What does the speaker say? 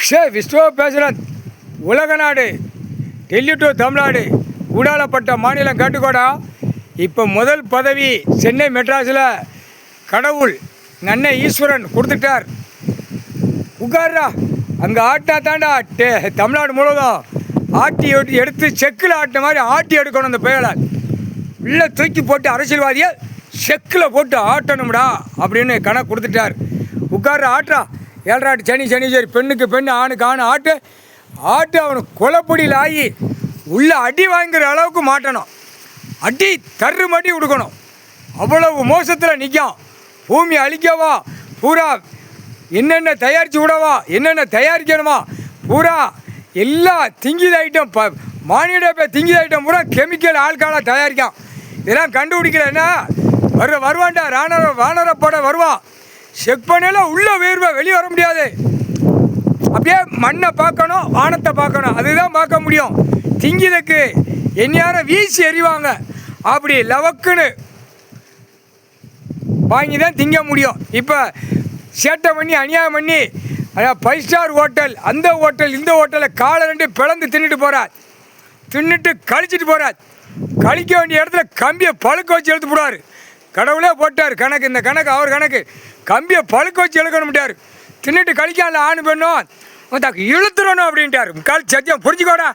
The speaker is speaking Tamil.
விஸ்வ பேசுகிறேன். உலக நாடு டெல்லி டு தமிழ்நாடு ஊடாலப்பட்ட மாநிலம் கேட்டுக்கோடா. இப்போ முதல் பதவி சென்னை மெட்ராஸில் கடவுள் நன்னை ஈஸ்வரன் கொடுத்துட்டார். உட்கார்றா, அங்கே ஆட்டினா தாண்டா தமிழ்நாடு முழுவதும் ஆட்டி எடுத்து செக்கில் ஆட்டின மாதிரி ஆட்டி எடுக்கணும். அந்த பெயரை உள்ளே தூக்கி போட்டு அரசியல்வாதியை செக்கில் போட்டு ஆட்டணும்டா அப்படின்னு கணக்கு கொடுத்துட்டார். உட்கார்ற ஆட்டா, ஏழராட்டு சனி சரி, பெண்ணுக்கு பெண்ணு ஆணுக்கு ஆணு ஆட்டு ஆட்டு அவனுக்கு கொலைப்பொடியில் ஆகி உள்ள அடி வாங்குற அளவுக்கு மாட்டணும். அடி தர்று மாட்டி கொடுக்கணும். அவ்வளவு மோசத்தில் நிற்கும். பூமி அழிக்கவா, பூரா என்னென்ன தயாரித்து விடவா, என்னென்ன தயாரிக்கணுமா, பூரா எல்லா திங்கித ஐட்டம் மானிட திங்கித ஐட்டம் பூரா கெமிக்கல் ஆல்காலாக தயாரிக்கான். இதெல்லாம் கண்டுபிடிக்கலன்னா வருவான்டா வானரப்பட வருவான். செக் பண்ணல உள்ள வேர்வை வெளியே வர முடியாது. அப்படியே மண்ணை பார்க்கணும், வானத்தை பார்க்கணும், அதுதான் பார்க்க முடியும். திங்கிதக்கு எந்நேரம் வீசி எறிவாங்க. அப்படி லவக்குன்னு வாங்கி தான் திங்க முடியும். இப்போ சேட்டை பண்ணி அநியாயம் பண்ணி 5 ஸ்டார் ஹோட்டல், அந்த ஹோட்டல் இந்த ஹோட்டலில் காலை 2 பிளந்து தின்னுட்டு போகிறார். தின்னுட்டு கழிச்சிட்டு போகிறார். கழிக்க வேண்டிய இடத்துல கம்பியை பழுக்க வச்சு எழுத்து போடுவார். கடவுளே போட்டார் கணக்கு. இந்த கணக்கு அவர் கணக்கு. கம்பியை பழுக்க வச்சு எழுக்கணும்ட்டார். தின்னுட்டு கழிக்கால ஆணு பெண்ணும் இழுத்துடணும் அப்படின்ட்டார். கால் சத்தியம் புரிஞ்சுக்கோடா.